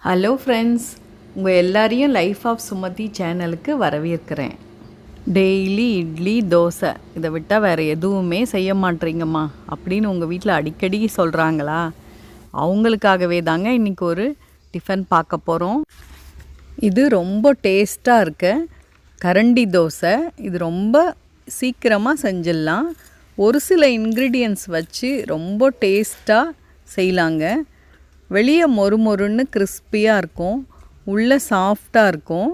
Hello friends, உங்கள் எல்லாரையும் life of Sumathi சேனலுக்கு வரவேற்கிறேன். டெய்லி இட்லி தோசை இதை விட்டால் வேறு எதுவுமே செய்ய மாட்டேறீங்கம்மா அப்படின்னு உங்கள் வீட்டில் அடிக்கடி சொல்கிறாங்களா? அவங்களுக்காகவே தாங்க இன்றைக்கி ஒரு டிஃபன் பார்க்க போகிறோம். இது ரொம்ப டேஸ்ட்டாக இருக்க கரண்டி தோசை. இது ரொம்ப சீக்கிரமாக செஞ்சிடலாம். ஒரு சில இன்க்ரீடியன்ட்ஸ் வச்சு ரொம்ப டேஸ்ட்டாக செய்யலாங்க. வெளியே மொறுமொறுன்னு கிறிஸ்பியாக இருக்கும், உள்ளே சாஃப்டாக இருக்கும்.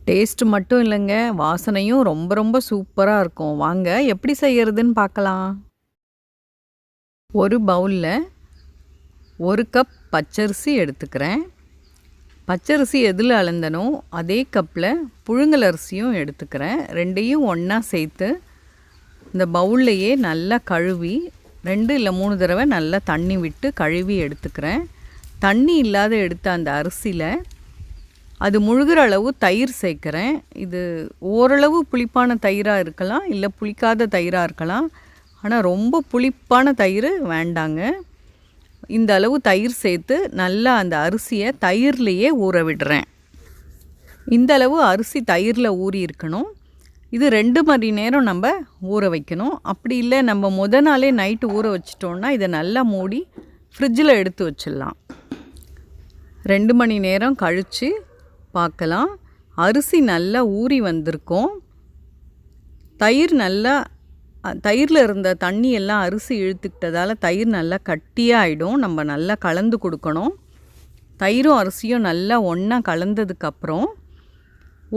டேஸ்ட் மட்டும் இல்லைங்க, வாசனையும் ரொம்ப ரொம்ப சூப்பராக இருக்கும். வாங்க எப்படி செய்யறதுன்னு பார்க்கலாம். ஒரு பவுலில் 1 கப் பச்சரிசி எடுத்துக்கிறேன். பச்சரிசி எதில் அளந்தனோ அதே கப்பில் புழுங்கல் அரிசியும் எடுத்துக்கிறேன். ரெண்டையும் ஒன்றா சேர்த்து இந்த பவுல்லையே நல்லா கழுவி 2 இல்லை 3 தடவை நல்லா தண்ணி விட்டு கழுவி எடுத்துக்கிறேன். தண்ணி இல்லாத எடுத்த அந்த அரிசியில் அது முழுகிற அளவு தயிர் சேர்க்குறேன். இது ஓரளவு புளிப்பான தயிராக இருக்கலாம், இல்லை புளிக்காத தயிராக இருக்கலாம். ஆனால் ரொம்ப புளிப்பான தயிர் வேண்டாங்க. இந்த அளவு தயிர் சேர்த்து நல்லா அந்த அரிசியை தயிர்லேயே ஊற விடுறேன். இந்த அளவு அரிசி தயிரில் ஊறி இருக்கணும். இது 2 மணி நேரம் நம்ம ஊற வைக்கணும். அப்படி இல்லை நம்ம நாளே நைட்டு ஊற வச்சிட்டோன்னா இதை நல்லா மூடி ஃப்ரிட்ஜில் எடுத்து வச்சிடலாம். 2 மணி நேரம் கழித்து பார்க்கலாம். அரிசி நல்லா ஊறி வந்திருக்கும். தயிரில் இருந்த தண்ணி எல்லாம் அரிசி இழுத்துக்கிட்டதால் தயிர் நல்லா கட்டியாக ஆகிடும். நம்ம நல்லா கலந்து கொடுக்கணும். தயிரும் அரிசியும் நல்லா ஒன்றா கலந்ததுக்கப்புறம்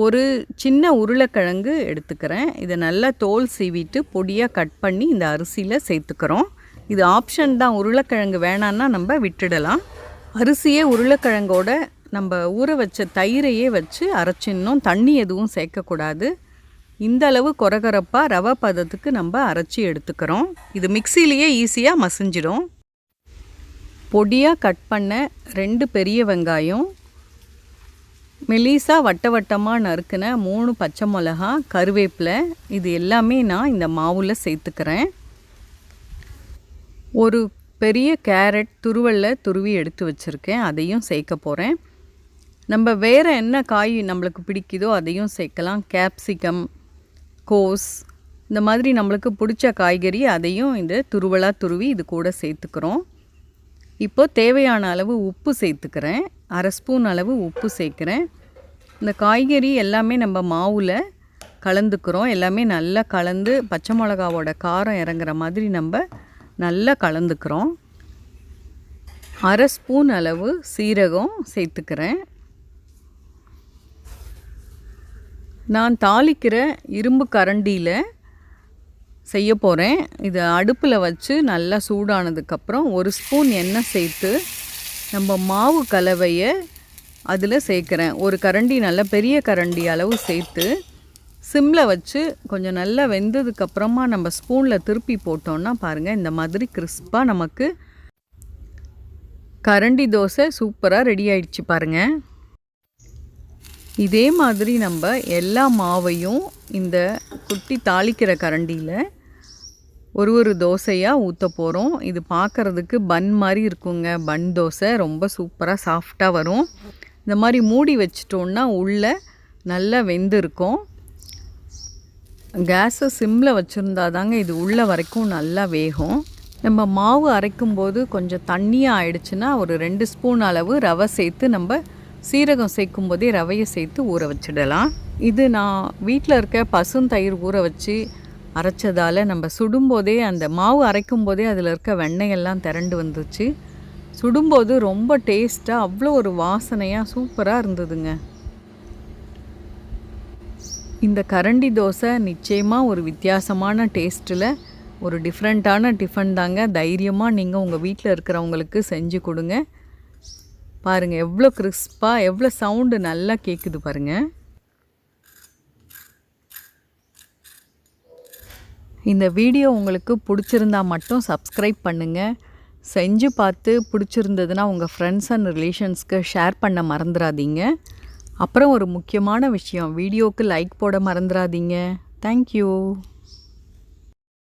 ஒரு சின்ன உருளைக்கிழங்கு எடுத்துக்கிறேன். இதை நல்லா தோல் சீவிட்டு பொடியாக கட் பண்ணி இந்த அரிசியில் சேர்த்துக்கிறோம். இது ஆப்ஷன் தான், உருளைக்கிழங்கு வேணான்னா நம்ம விட்டுடலாம். அரிசியே உருளைக்கிழங்கோட நம்ம ஊற வச்ச தயிரையே வச்சு அரைச்சிடணும். தண்ணி எதுவும் சேர்க்கக்கூடாது. இந்த அளவு கொரகரப்பாக ரவை பதத்துக்கு நம்ம அரைச்சி எடுத்துக்கிறோம். இது மிக்சிலேயே ஈஸியாக மசிஞ்சிடும். பொடியாக கட் பண்ண 2 பெரிய வெங்காயம், மெலிசா வட்ட வட்டமாக நறுக்கின 3 பச்சை மிளகா, கருவேப்பிலை, இது எல்லாமே நான் இந்த மாவில் சேர்த்துக்கிறேன். ஒரு பெரிய கேரட் துருவி எடுத்து வச்சுருக்கேன், அதையும் சேர்க்க போகிறேன். நம்ம வேறு என்ன காய் நம்மளுக்கு பிடிக்குதோ அதையும் சேர்க்கலாம். கேப்சிகம், கோஸ், இந்த மாதிரி நம்மளுக்கு பிடிச்ச காய்கறி அதையும் இந்த துருவி இது கூட சேர்த்துக்கிறோம். இப்போ தேவையான அளவு உப்பு சேர்த்துக்கிறேன். 1/2 ஸ்பூன் அளவு உப்பு சேர்க்குறேன். இந்த காய்கறி எல்லாமே நம்ம மாவில் கலந்துக்கிறோம். எல்லாமே நல்லா கலந்து பச்சை மிளகாவோட காரம் இறங்குற மாதிரி நம்ம நல்லா கலந்துக்கிறோம். 1/2 ஸ்பூன் அளவு சீரகம் சேர்த்துக்கிறேன். நான் தாளிக்கிற இரும்பு கரண்டியில் செய்ய போகிறேன். இதை அடுப்பில் வச்சு நல்லா சூடானதுக்கப்புறம் 1 ஸ்பூன் எண்ணெய் சேர்த்து நம்ம மாவு கலவையை அதில் சேர்க்குறேன். ஒரு கரண்டி நல்லா பெரிய கரண்டி அளவு சேர்த்து சிம்மில் வச்சு கொஞ்சம் நல்லா வெந்ததுக்கப்புறமா நம்ம ஸ்பூனில் திருப்பி போட்டோன்னா பாருங்கள், இந்த மாதிரி கிறிஸ்பாக நமக்கு கரண்டி தோசை சூப்பராக ரெடி ஆயிடுச்சு பாருங்கள். இதே மாதிரி நம்ம எல்லா மாவையும் இந்த குட்டி தாளிக்கிற கரண்டியில் ஒரு தோசையாக ஊற்ற போகிறோம். இது பார்க்குறதுக்கு பன் மாதிரி இருக்குங்க. பன் தோசை ரொம்ப சூப்பராக சாஃப்டாக வரும். இந்த மாதிரி மூடி வச்சிட்டோன்னா உள்ளே நல்லா வெந்திருக்கும். கேஸை சிம்மில் வச்சுருந்தா தாங்க இது உள்ளே வரைக்கும் நல்லா வேகும். நம்ம மாவு அரைக்கும்போது கொஞ்சம் தண்ணியாக ஆயிடுச்சுன்னா ஒரு 2 ஸ்பூன் அளவு ரவை சேர்த்து நம்ம சீரகம் சேர்க்கும் போதே ரவையை சேர்த்து ஊற வச்சிடலாம். இது நான் வீட்டில் இருக்க பசுந்தயிர் ஊற வச்சு அரைச்சதால் நம்ம சுடும்போதே அந்த மாவு அரைக்கும் போதே அதில் இருக்க வெண்ணெயெல்லாம் திரண்டு வந்துச்சு. சுடும்போது ரொம்ப டேஸ்ட்டாக அவ்வளோ ஒரு வாசனையாக சூப்பராக இருந்ததுங்க. இந்த கரண்டி தோசை நிச்சயமாக ஒரு வித்தியாசமான டேஸ்ட்டில் ஒரு டிஃப்ரெண்ட்டான டிஃபன் தாங்க. தைரியமாக நீங்கள் உங்கள் வீட்டில் இருக்கிறவங்களுக்கு செஞ்சு கொடுங்க. பாருங்கள் எவ்வளோ கிறிஸ்பாக, எவ்வளோ சவுண்டு நல்லா கேட்குது பாருங்கள். இந்த வீடியோ உங்களுக்கு பிடிச்சிருந்தா மட்டும் சப்ஸ்கிரைப் பண்ணுங்கள். செஞ்சு பார்த்து பிடிச்சிருந்ததுன்னா உங்கள் ஃப்ரெண்ட்ஸ் அண்ட் ரிலேஷன்ஸ்க்கு ஷேர் பண்ண மறந்துடாதீங்க. அப்புறம் ஒரு முக்கியமான விஷயம், வீடியோவுக்கு லைக் போட மறந்துடாதீங்க. தேங்க்யூ.